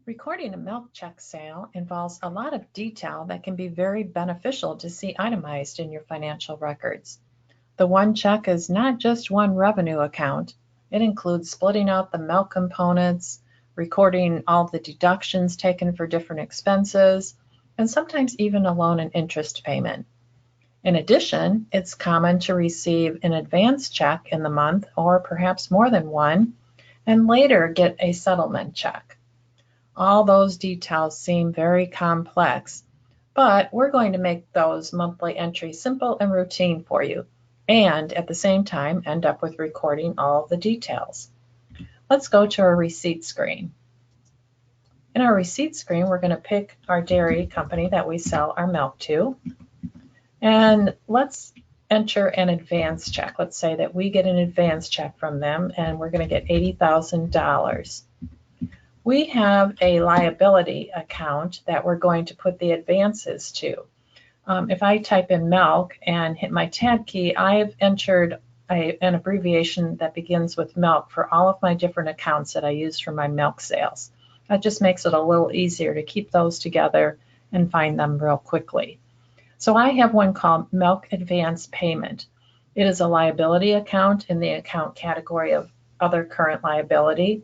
Recording a milk check sale involves a lot of detail that can be very beneficial to see itemized in your financial records. The one check is not just one revenue account. It includes splitting out the milk components, recording all the deductions taken for different expenses, and sometimes even a loan and interest payment. In addition, it's common to receive an advance check in the month, or perhaps more than one, and later get a settlement check. All those details seem very complex, but we're going to make those monthly entries simple and routine for you, and at the same time end up with recording all the details. Let's go to our receipt screen. In our receipt screen, we're going to pick our dairy company that we sell our milk to, and let's enter an advance check. Let's say that we get an advance check from them and we're going to get $80,000. We have a liability account that we're going to put the advances to. If I type in milk and hit my tab key, I've entered an abbreviation that begins with milk for all of my different accounts that I use for my milk sales. That just makes it a little easier to keep those together and find them real quickly. So I have one called Milk Advance Payment. It is a liability account in the account category of Other Current Liability.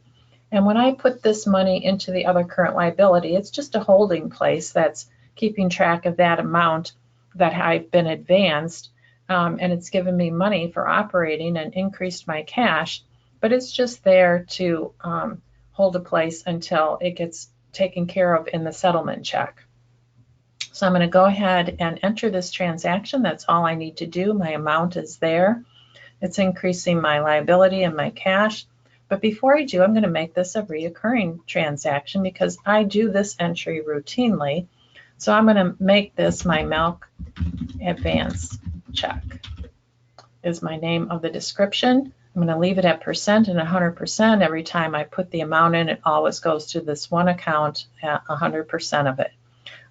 And when I put this money into the other current liability, it's just a holding place that's keeping track of that amount that I've been advanced, and it's given me money for operating and increased my cash, but it's just there to hold a place until it gets taken care of in the settlement check. So I'm going to go ahead and enter this transaction. That's all I need to do. My amount is there. It's increasing my liability and my cash. But before I do, I'm going to make this a reoccurring transaction because I do this entry routinely. So I'm going to make this my milk advance check. Is my name of the description. I'm going to leave it at percent and 100%. Every time I put the amount in, it always goes to this one account at 100% of it.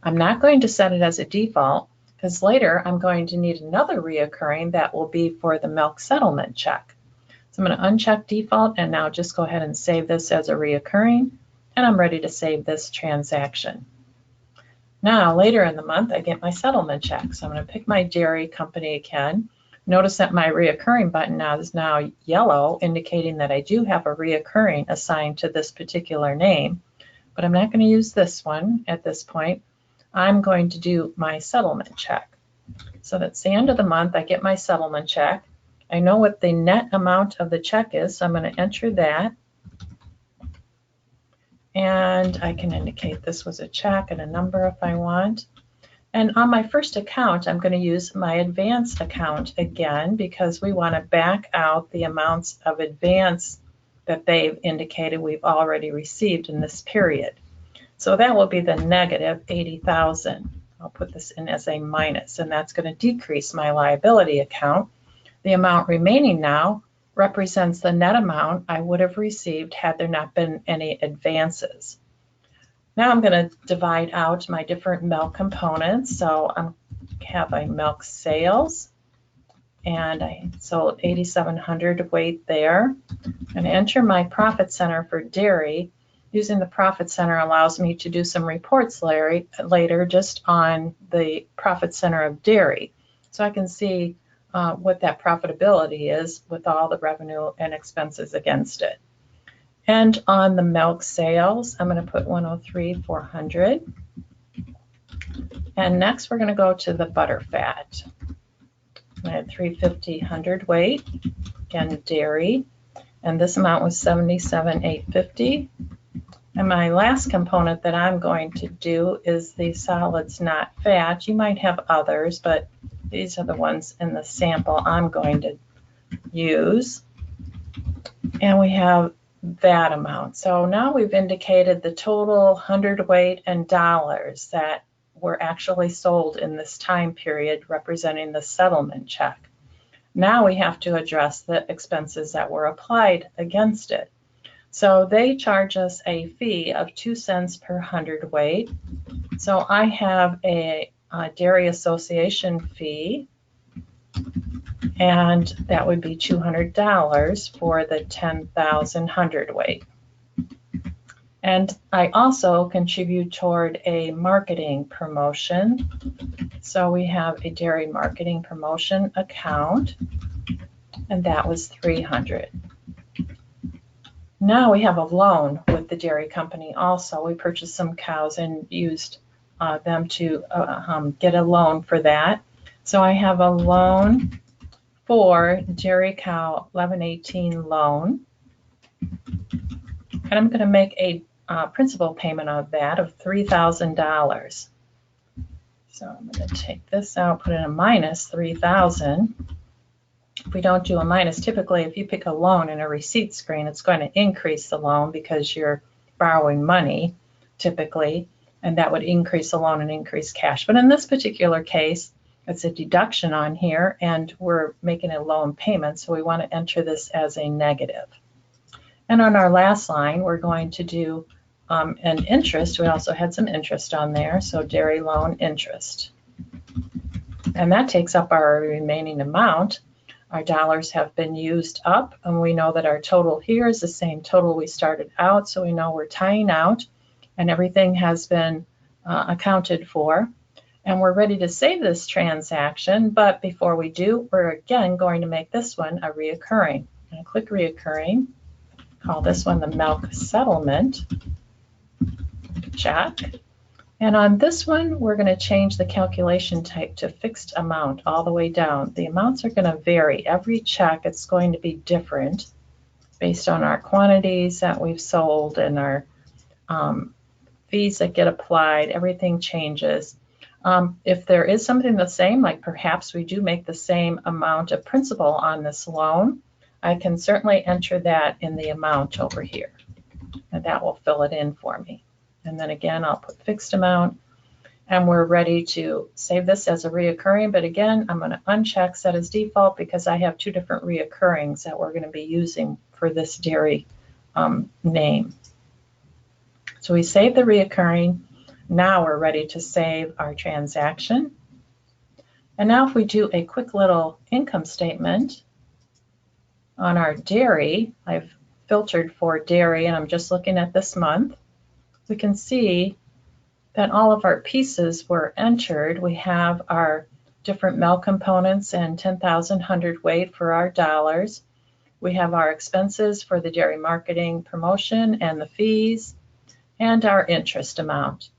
I'm not going to set it as a default because later I'm going to need another reoccurring that will be for the milk settlement check. So I'm going to uncheck default and now just go ahead and save this as a reoccurring, and I'm ready to save this transaction. Now later in the month I get my settlement check. So I'm going to pick my dairy company again. Notice that my reoccurring button now is yellow, indicating that I do have a reoccurring assigned to this particular name, but I'm not going to use this one at this point. I'm going to do my settlement check. So that's the end of the month. I get my settlement check. I know what the net amount of the check is, so I'm going to enter that. And I can indicate this was a check and a number if I want. And on my first account, I'm going to use my advance account again because we want to back out the amounts of advance that they've indicated we've already received in this period. So that will be the negative $80,000. I'll put this in as a minus, and that's going to decrease my liability account. The amount remaining now represents the net amount I would have received had there not been any advances. Now I'm going to divide out my different milk components. So I have a milk sales, and I sold 8,700 weight there. And enter my profit center for dairy. Using the profit center allows me to do some reports later just on the profit center of dairy. So I can see what that profitability is with all the revenue and expenses against it. And on the milk sales, I'm going to put 103,400. And next we're going to go to the butter fat. I had 350 weight, again dairy, and this amount was 77,850. And my last component that I'm going to do is the solids not fat. You might have others, but these are the ones in the sample I'm going to use. And we have that amount. So now we've indicated the total hundredweight and dollars that were actually sold in this time period, representing the settlement check. Now we have to address the expenses that were applied against it. So they charge us a fee of 2 cents per hundredweight. So I have a dairy association fee, and that would be $200 for the 10,000 hundredweight. And I also contribute toward a marketing promotion. So we have a dairy marketing promotion account, and that was $300. Now we have a loan with the dairy company also. We purchased some cows and used them to get a loan for that. So I have a loan for dairy cow 1118 loan. And I'm going to make a principal payment of that of $3,000. So I'm going to take this out, put in a minus 3,000. If we don't do a minus, typically if you pick a loan in a receipt screen, it's going to increase the loan because you're borrowing money typically, and that would increase the loan and increase cash. But in this particular case, it's a deduction on here and we're making a loan payment, so we want to enter this as a negative. And on our last line, we're going to do an interest. We also had some interest on there, so dairy loan interest. And that takes up our remaining amount. Our dollars have been used up, and we know that our total here is the same total we started out, so we know we're tying out, and everything has been accounted for. And we're ready to save this transaction, but before we do, we're again going to make this one a reoccurring. I'm going to click reoccurring. Call this one the milk settlement check. And on this one, we're going to change the calculation type to fixed amount all the way down. The amounts are going to vary. Every check, it's going to be different based on our quantities that we've sold and our fees that get applied. Everything changes. If there is something the same, like perhaps we do make the same amount of principal on this loan, I can certainly enter that in the amount over here, and that will fill it in for me. And then again, I'll put fixed amount, and we're ready to save this as a reoccurring. But again, I'm going to uncheck set as default because I have two different reoccurrings that we're going to be using for this dairy name. So we save the reoccurring. Now we're ready to save our transaction. And now if we do a quick little income statement on our dairy, I've filtered for dairy and I'm just looking at this month. We can see that all of our pieces were entered. We have our different milk components and 10,000 hundredweight for our dollars. We have our expenses for the dairy marketing promotion and the fees and our interest amount.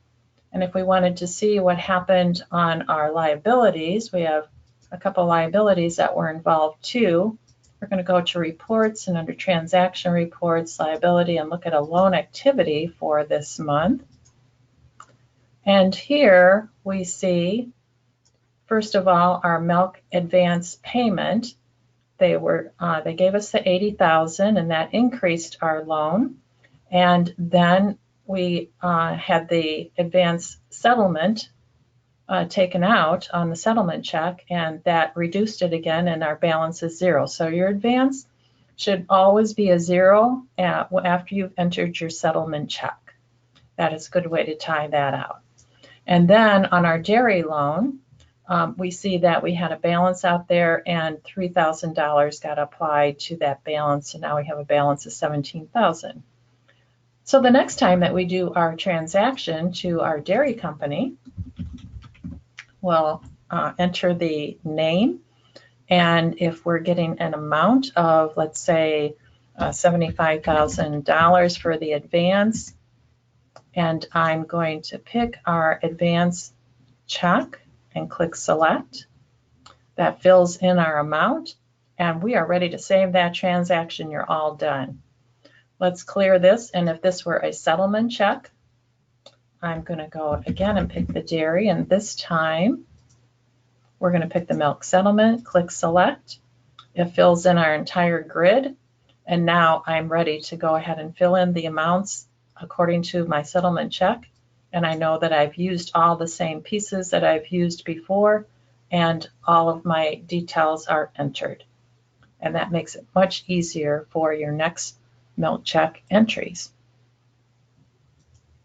And if we wanted to see what happened on our liabilities, we have a couple liabilities that were involved too. We're going to go to reports and under transaction reports, liability, and look at a loan activity for this month. And here we see, first of all, our milk advance payment. They gave us the 80,000 and that increased our loan. And then we had the advance settlement taken out on the settlement check, and that reduced it again, and our balance is zero. So your advance should always be a zero after you've entered your settlement check. That is a good way to tie that out. And then on our dairy loan, we see that we had a balance out there and $3,000 got applied to that balance, and now we have a balance of $17,000. So the next time that we do our transaction to our dairy company, we'll enter the name, and if we're getting an amount of, let's say, $75,000 for the advance, and I'm going to pick our advance check and click select. That fills in our amount, and we are ready to save that transaction. You're all done. Let's clear this, and if this were a settlement check, I'm going to go again and pick the dairy, and this time we're going to pick the milk settlement, click select. It fills in our entire grid, and now I'm ready to go ahead and fill in the amounts according to my settlement check, and I know that I've used all the same pieces that I've used before, and all of my details are entered. And that makes it much easier for your next milk check entries.